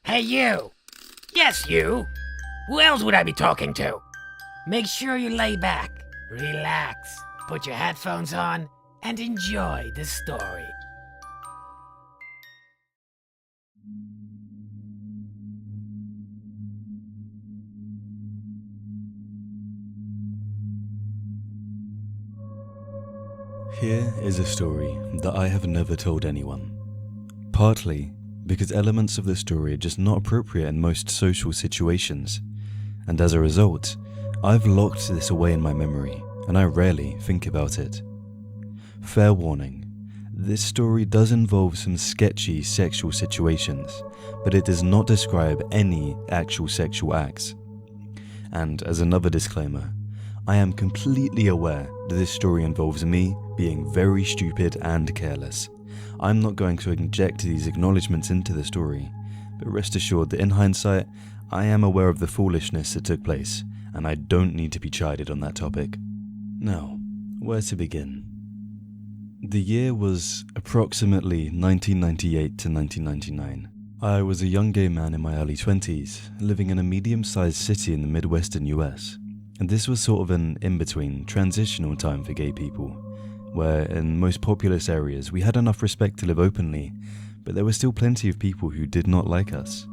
Hey you! Yes you! Who else would I be talking to? Make sure you lay back, relax, put your headphones on, and enjoy the story. Here is a story that I have never told anyone. Partly because elements of the story are just not appropriate in most social situations, and as a result, I've locked this away in my memory and I rarely think about it. Fair warning, this story does involve some sketchy sexual situations, but it does not describe any actual sexual acts. And as another disclaimer, I am completely aware that this story involves me being very stupid and careless. I'm not going to inject these acknowledgements into the story, but rest assured that in hindsight, I am aware of the foolishness that took place, and I don't need to be chided on that topic. Now, where to begin? The year was approximately 1998 to 1999. I was a young gay man in my early 20s, living in a medium-sized city in the Midwestern US. And this was sort of an in-between, transitional time for gay people, where in most populous areas we had enough respect to live openly, but there were still plenty of people who did not like us.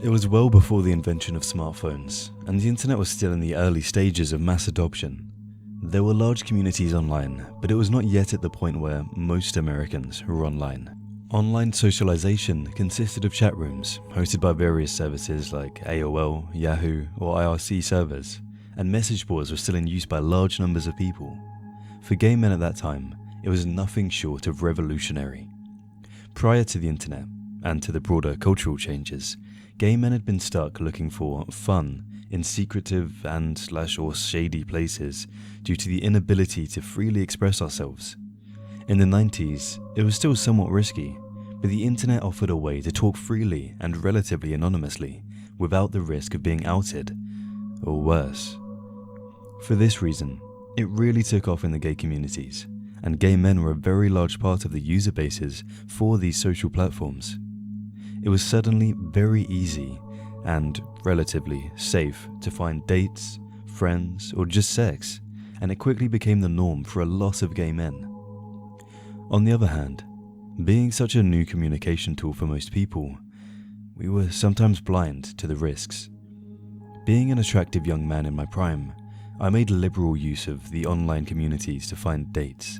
It was well before the invention of smartphones, and the internet was still in the early stages of mass adoption. There were large communities online, but it was not yet at the point where most Americans were online. Online socialization consisted of chat rooms, hosted by various services like AOL, Yahoo, or IRC servers, and message boards were still in use by large numbers of people. For gay men at that time, it was nothing short of revolutionary. Prior to the internet, and to the broader cultural changes, gay men had been stuck looking for fun in secretive and/or shady places due to the inability to freely express ourselves. In the 90s, it was still somewhat risky, but the internet offered a way to talk freely and relatively anonymously without the risk of being outed, or worse. For this reason, it really took off in the gay communities, and gay men were a very large part of the user bases for these social platforms. It was suddenly very easy and relatively safe to find dates, friends, or just sex, and it quickly became the norm for a lot of gay men. On the other hand, being such a new communication tool for most people, we were sometimes blind to the risks. Being an attractive young man in my prime, I made liberal use of the online communities to find dates.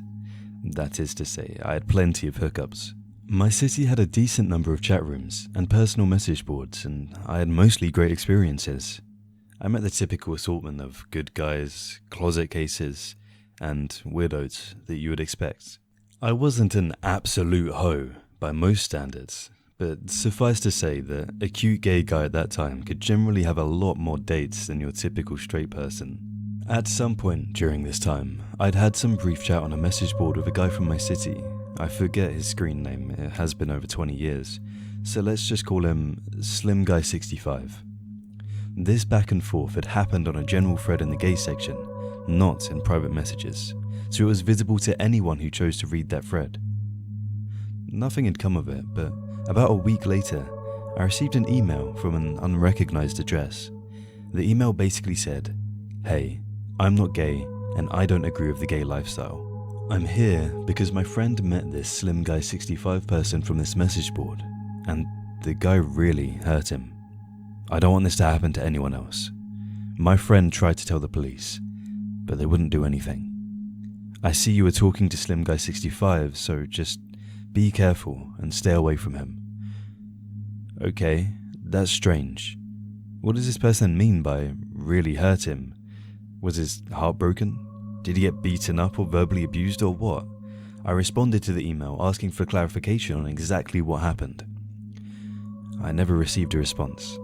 That is to say, I had plenty of hookups. My city had a decent number of chat rooms and personal message boards, and I had mostly great experiences. I met the typical assortment of good guys, closet cases, and weirdos that you would expect. I wasn't an absolute hoe by most standards, but suffice to say that a cute gay guy at that time could generally have a lot more dates than your typical straight person. At some point during this time, I'd had some brief chat on a message board with a guy from my city. I forget his screen name, it has been over 20 years, so let's just call him Slim Guy 65. This back and forth had happened on a general thread in the gay section, not in private messages, so it was visible to anyone who chose to read that thread. Nothing had come of it, but about a week later, I received an email from an unrecognized address. The email basically said, "Hey, I'm not gay, and I don't agree with the gay lifestyle. I'm here because my friend met this Slim Guy 65 person from this message board, and the guy really hurt him. I don't want this to happen to anyone else. My friend tried to tell the police, but they wouldn't do anything. I see you were talking to Slim Guy 65, so just be careful and stay away from him." Okay, that's strange. What does this person mean by really hurt him? Was his heart broken? Did he get beaten up or verbally abused or what? I responded to the email asking for clarification on exactly what happened. I never received a response.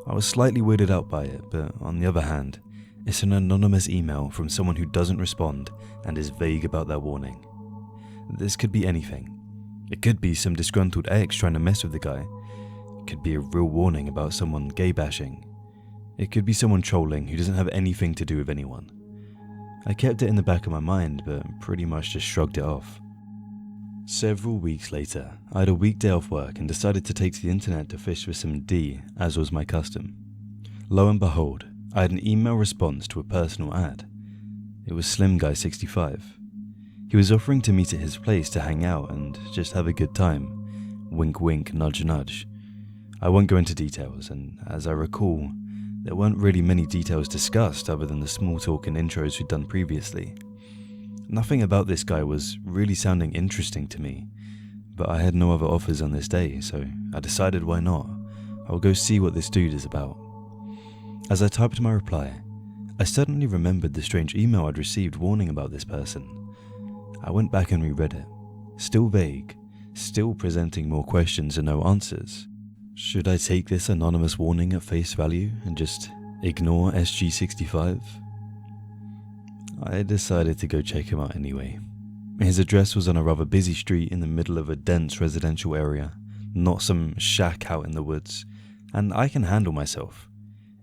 I was slightly weirded out by it, but on the other hand, it's an anonymous email from someone who doesn't respond and is vague about their warning. This could be anything. It could be some disgruntled ex trying to mess with the guy. It could be a real warning about someone gay bashing. It could be someone trolling who doesn't have anything to do with anyone. I kept it in the back of my mind, but pretty much just shrugged it off. Several weeks later, I had a weekday off work and decided to take to the internet to fish for some D, as was my custom. Lo and behold, I had an email response to a personal ad. It was Slim Guy 65. He was offering to meet at his place to hang out and just have a good time. Wink wink, nudge nudge. I won't go into details, and as I recall, there weren't really many details discussed other than the small talk and intros we'd done previously. Nothing about this guy was really sounding interesting to me, but I had no other offers on this day, so I decided why not. I'll go see what this dude is about. As I typed my reply, I suddenly remembered the strange email I'd received warning about this person. I went back and reread it, still vague, still presenting more questions and no answers. Should I take this anonymous warning at face value and just ignore SG65? I decided to go check him out anyway. His address was on a rather busy street in the middle of a dense residential area, not some shack out in the woods, and I can handle myself.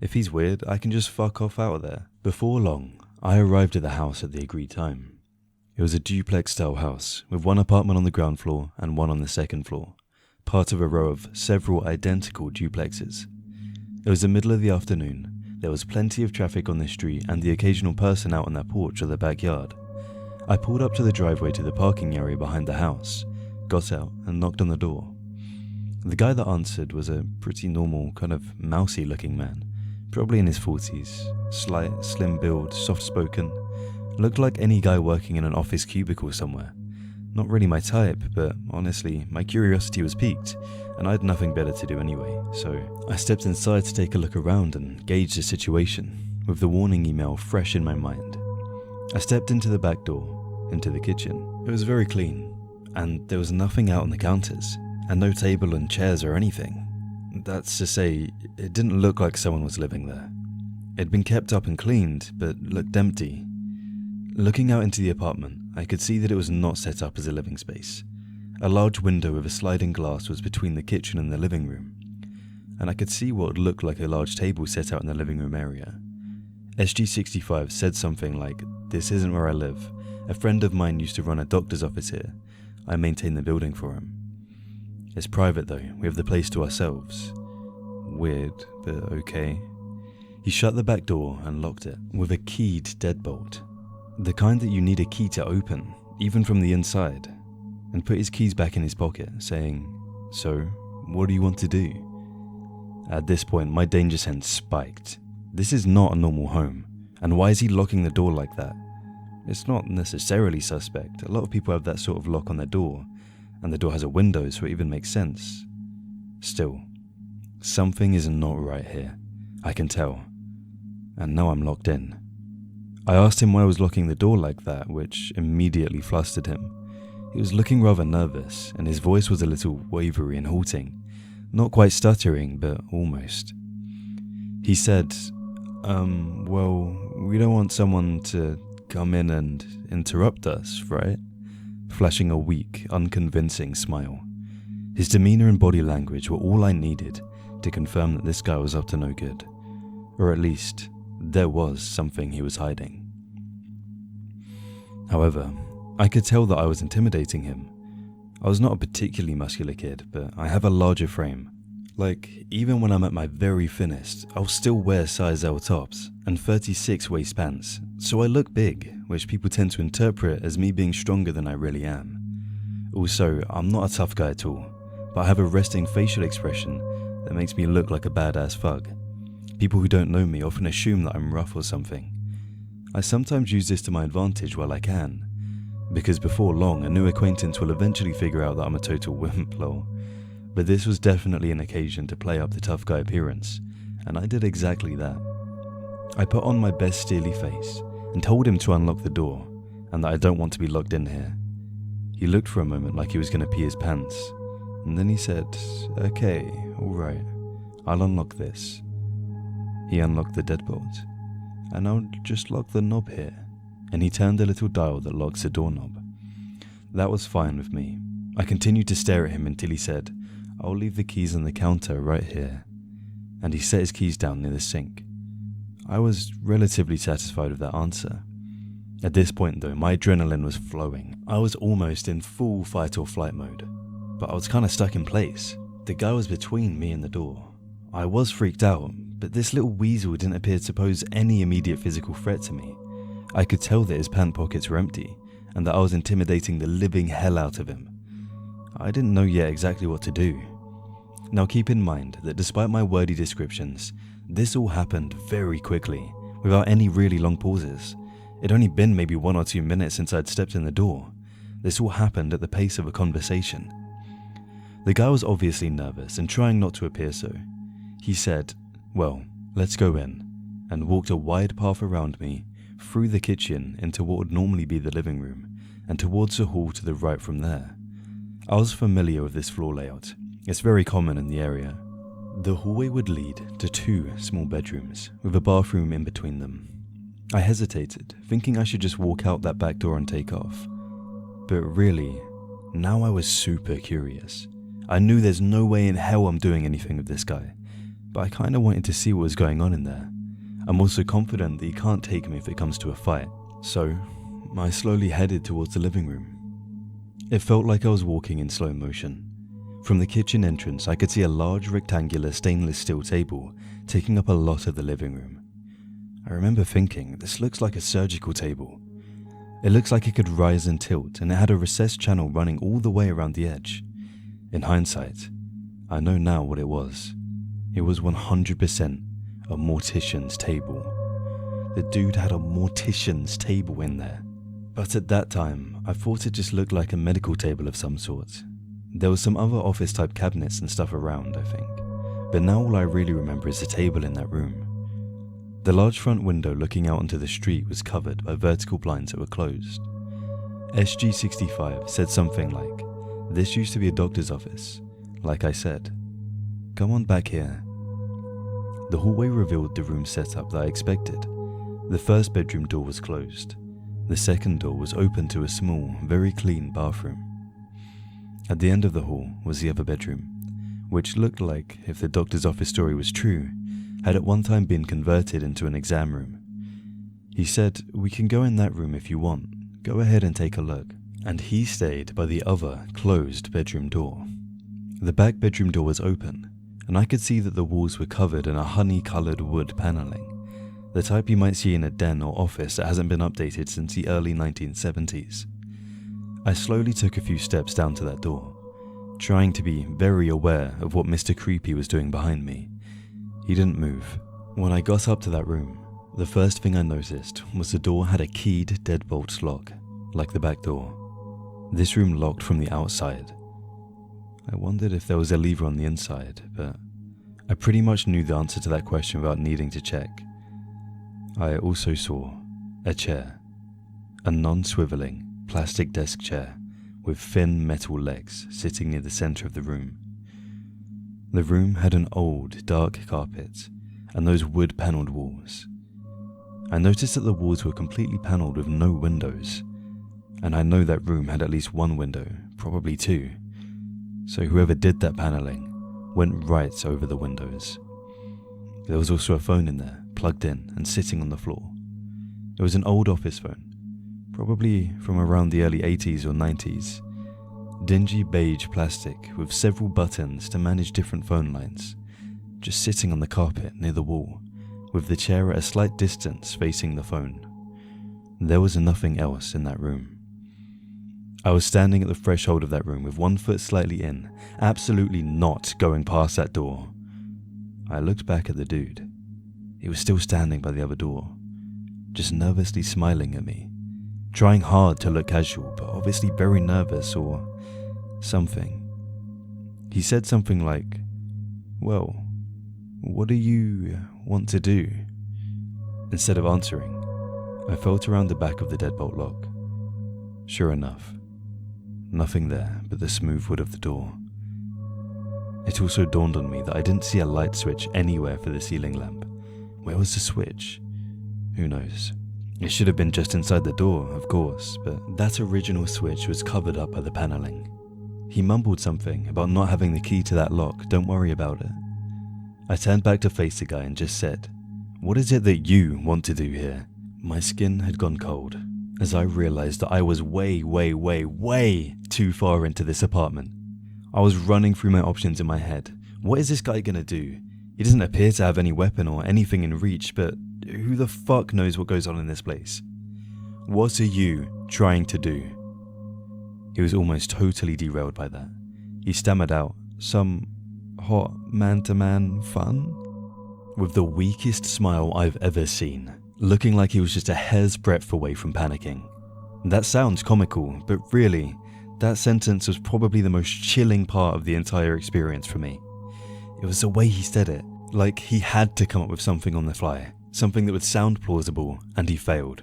If he's weird, I can just fuck off out of there. Before long, I arrived at the house at the agreed time. It was a duplex-style house, with one apartment on the ground floor and one on the second floor, part of a row of several identical duplexes. It was the middle of the afternoon. There was plenty of traffic on the street and the occasional person out on their porch or their backyard. I pulled up to the driveway to the parking area behind the house, got out and knocked on the door. The guy that answered was a pretty normal, kind of mousy looking man, probably in his 40s, slight, slim build, soft-spoken, looked like any guy working in an office cubicle somewhere. Not really my type, but honestly, my curiosity was piqued, and I had nothing better to do anyway, so I stepped inside to take a look around and gauge the situation, with the warning email fresh in my mind. I stepped into the back door, into the kitchen. It was very clean, and there was nothing out on the counters, and no table and chairs or anything. That's to say, it didn't look like someone was living there. It had been kept up and cleaned, but looked empty. Looking out into the apartment, I could see that it was not set up as a living space. A large window with a sliding glass was between the kitchen and the living room, and I could see what looked like a large table set out in the living room area. SG65 said something like, "This isn't where I live. A friend of mine used to run a doctor's office here. I maintain the building for him. It's private though, we have the place to ourselves." Weird, but okay. He shut the back door and locked it with a keyed deadbolt. The kind that you need a key to open, even from the inside, and put his keys back in his pocket, saying, "So, what do you want to do?" At this point, my danger sense spiked. This is not a normal home, and why is he locking the door like that? It's not necessarily suspect. A lot of people have that sort of lock on their door, and the door has a window, so it even makes sense. Still, something is not right here. I can tell. And now I'm locked in. I asked him why I was locking the door like that, which immediately flustered him. He was looking rather nervous, and his voice was a little wavery and halting. Not quite stuttering, but almost. He said, well, we don't want someone to come in and interrupt us, right?" Flashing a weak, unconvincing smile. His demeanor and body language were all I needed to confirm that this guy was up to no good. Or at least, there was something he was hiding. However, I could tell that I was intimidating him. I was not a particularly muscular kid, but I have a larger frame. Like, even when I'm at my very thinnest, I'll still wear size L tops and 36 waist pants, so I look big, which people tend to interpret as me being stronger than I really am. Also, I'm not a tough guy at all, but I have a resting facial expression that makes me look like a badass thug. People who don't know me often assume that I'm rough or something. I sometimes use this to my advantage while I can, because before long a new acquaintance will eventually figure out that I'm a total wimp, lol. But this was definitely an occasion to play up the tough guy appearance, and I did exactly that. I put on my best steely face and told him to unlock the door, and that I don't want to be locked in here. He looked for a moment like he was going to pee his pants, and then he said, "Okay, alright, I'll unlock this." He unlocked the deadbolt, and I'll just lock the knob here, and he turned a little dial that locks the doorknob. That was fine with me. I continued to stare at him until he said, "I'll leave the keys on the counter right here," and he set his keys down near the sink. I was relatively satisfied with that answer. At this point though, my adrenaline was flowing. I was almost in full fight or flight mode, but I was kind of stuck in place. The guy was between me and the door. I was freaked out, but this little weasel didn't appear to pose any immediate physical threat to me. I could tell that his pant pockets were empty, and that I was intimidating the living hell out of him. I didn't know yet exactly what to do. Now keep in mind that despite my wordy descriptions, this all happened very quickly, without any really long pauses. It'd only been maybe 1 or 2 minutes since I'd stepped in the door. This all happened at the pace of a conversation. The guy was obviously nervous and trying not to appear so. He said, "Well, let's go in," and walked a wide path around me, through the kitchen into what would normally be the living room, and towards a hall to the right from there. I was familiar with this floor layout. It's very common in the area. The hallway would lead to 2 small bedrooms, with a bathroom in between them. I hesitated, thinking I should just walk out that back door and take off. But really, now I was super curious. I knew there's no way in hell I'm doing anything with this guy, but I kinda wanted to see what was going on in there. I'm also confident that he can't take me if it comes to a fight, so I slowly headed towards the living room. It felt like I was walking in slow motion. From the kitchen entrance, I could see a large rectangular stainless steel table taking up a lot of the living room. I remember thinking, this looks like a surgical table. It looks like it could rise and tilt, and it had a recessed channel running all the way around the edge. In hindsight, I know now what it was. It was 100% a mortician's table. The dude had a mortician's table in there. But at that time, I thought it just looked like a medical table of some sort. There was some other office type cabinets and stuff around, I think. But now all I really remember is the table in that room. The large front window looking out onto the street was covered by vertical blinds that were closed. SG65 said something like, "This used to be a doctor's office." Like I said, "Come on back here." The hallway revealed the room setup that I expected. The first bedroom door was closed. The second door was open to a small, very clean bathroom. At the end of the hall was the other bedroom, which looked like, if the doctor's office story was true, had at one time been converted into an exam room. He said, "We can go in that room if you want. Go ahead and take a look." And he stayed by the other, closed bedroom door. The back bedroom door was open, and I could see that the walls were covered in a honey-coloured wood panelling, the type you might see in a den or office that hasn't been updated since the early 1970s. I slowly took a few steps down to that door, trying to be very aware of what Mr. Creepy was doing behind me. He didn't move. When I got up to that room, the first thing I noticed was the door had a keyed deadbolt lock, like the back door. This room locked from the outside. I wondered if there was a lever on the inside, but I pretty much knew the answer to that question without needing to check. I also saw a chair, a non-swiveling plastic desk chair with thin metal legs sitting near the center of the room. The room had an old, dark carpet and those wood-paneled walls. I noticed that the walls were completely paneled with no windows, and I know that room had at least one window, probably 2. So whoever did that paneling went right over the windows. There was also a phone in there, plugged in and sitting on the floor. It was an old office phone, probably from around the early 80s or 90s. Dingy beige plastic with several buttons to manage different phone lines, just sitting on the carpet near the wall, with the chair at a slight distance facing the phone. There was nothing else in that room. I was standing at the threshold of that room with one foot slightly in, absolutely not going past that door. I looked back at the dude. He was still standing by the other door, just nervously smiling at me, trying hard to look casual, but obviously very nervous or something. He said something like, "Well, what do you want to do?" Instead of answering, I felt around the back of the deadbolt lock. Sure enough, nothing there but the smooth wood of the door. It also dawned on me that I didn't see a light switch anywhere for the ceiling lamp. Where was the switch? Who knows? It should have been just inside the door, of course, but that original switch was covered up by the paneling. He mumbled something about not having the key to that lock, don't worry about it. I turned back to face the guy and just said, "What is it that you want to do here?" My skin had gone cold, as I realized that I was way too far into this apartment. I was running through my options in my head. What is this guy gonna do? He doesn't appear to have any weapon or anything in reach, but who the fuck knows what goes on in this place? What are you trying to do? He was almost totally derailed by that. He stammered out, some hot man-to-man fun? With the weakest smile I've ever seen, looking like he was just a hair's breadth away from panicking. That sounds comical, but really, that sentence was probably the most chilling part of the entire experience for me. It was the way he said it, like he had to come up with something on the fly, something that would sound plausible, and he failed.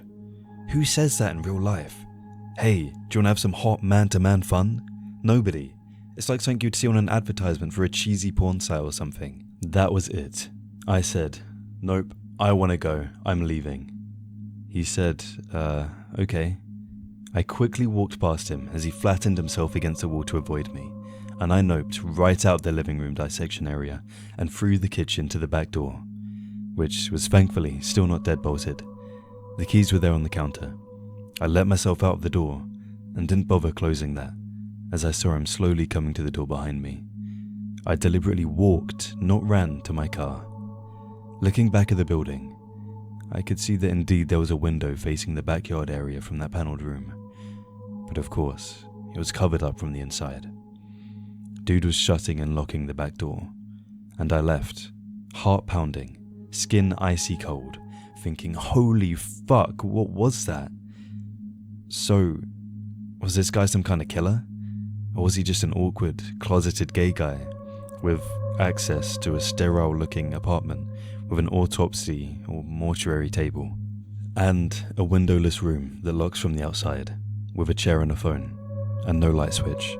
Who says that in real life? Hey, do you want to have some hot man-to-man fun? Nobody. It's like something you'd see on an advertisement for a cheesy porn site or something. That was it. I said, nope, I want to go, I'm leaving. He said, okay. I quickly walked past him as he flattened himself against the wall to avoid me, and I noped right out the living room dissection area and through the kitchen to the back door, which was thankfully still not dead-bolted. The keys were there on the counter. I let myself out of the door and didn't bother closing that as I saw him slowly coming to the door behind me. I deliberately walked, not ran, to my car. Looking back at the building, I could see that indeed there was a window facing the backyard area from that panelled room. But of course, it was covered up from the inside. Dude was shutting and locking the back door, and I left, heart pounding, skin icy cold, thinking, holy fuck, what was that? So, was this guy some kind of killer? Or was he just an awkward, closeted gay guy with access to a sterile-looking apartment with an autopsy or mortuary table, and a windowless room that locks from the outside, with a chair and a phone, and no light switch?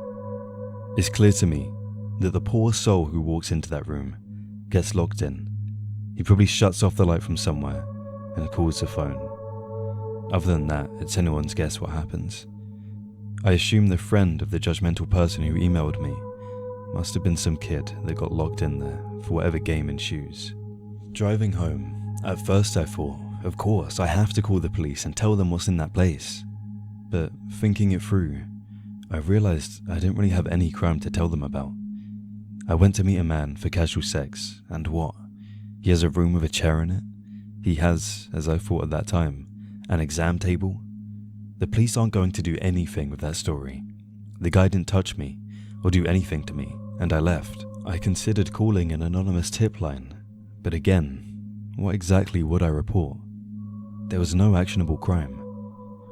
It's clear to me that the poor soul who walks into that room gets locked in. He probably shuts off the light from somewhere and calls the phone. Other than that, it's anyone's guess what happens. I assume the friend of the judgmental person who emailed me must have been some kid that got locked in there for whatever game ensues. Driving home, at first I thought, of course, I have to call the police and tell them what's in that place. But thinking it through, I realized I didn't really have any crime to tell them about. I went to meet a man for casual sex, and what? He has a room with a chair in it? He has, as I thought at that time, an exam table? The police aren't going to do anything with that story. The guy didn't touch me or do anything to me, and I left. I considered calling an anonymous tip line, but again, what exactly would I report? There was no actionable crime.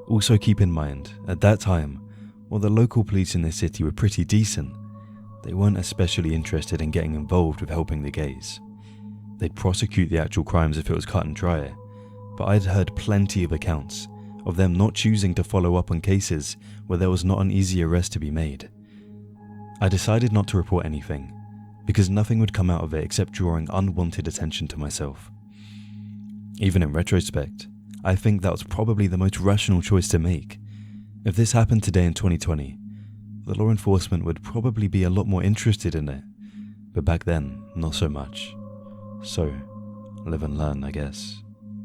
Also keep in mind, at that time, while the local police in the city were pretty decent, they weren't especially interested in getting involved with helping the gays. They'd prosecute the actual crimes if it was cut and dry, but I'd heard plenty of accounts of them not choosing to follow up on cases where there was not an easy arrest to be made. I decided not to report anything, because nothing would come out of it except drawing unwanted attention to myself. Even in retrospect, I think that was probably the most rational choice to make. If this happened today in 2020, the law enforcement would probably be a lot more interested in it, but back then, not so much. So, live and learn, I guess.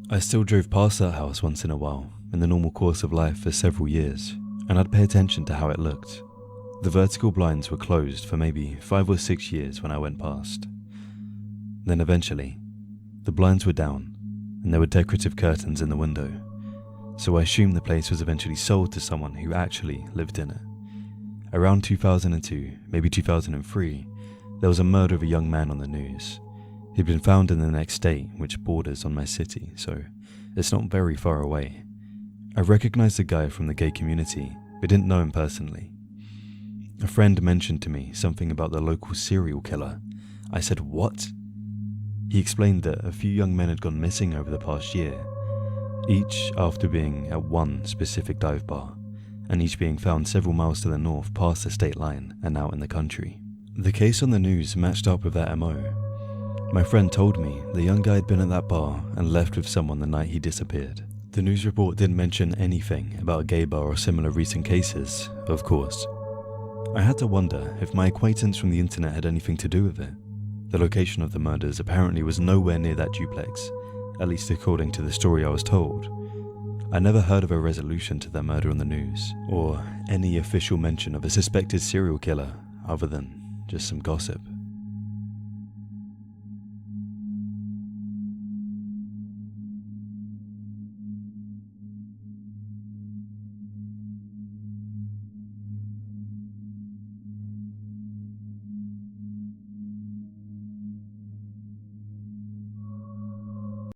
I still drove past that house once in a while, in the normal course of life for several years, and I'd pay attention to how it looked. The vertical blinds were closed for maybe 5 or 6 years when I went past. Then eventually, the blinds were down, and there were decorative curtains in the window, so I assumed the place was eventually sold to someone who actually lived in it. Around 2002, maybe 2003, there was a murder of a young man on the news. He'd been found in the next state, which borders on my city, so it's not very far away. I recognized the guy from the gay community, but didn't know him personally. A friend mentioned to me something about the local serial killer. I said, what? He explained that a few young men had gone missing over the past year, each after being at one specific dive bar, and each being found several miles to the north past the state line and out in the country. The case on the news matched up with that MO. My friend told me the young guy had been at that bar and left with someone the night he disappeared. The news report didn't mention anything about a gay bar or similar recent cases, of course. I had to wonder if my acquaintance from the internet had anything to do with it. The location of the murders apparently was nowhere near that duplex, at least according to the story I was told. I never heard of a resolution to their murder on the news, or any official mention of a suspected serial killer other than just some gossip.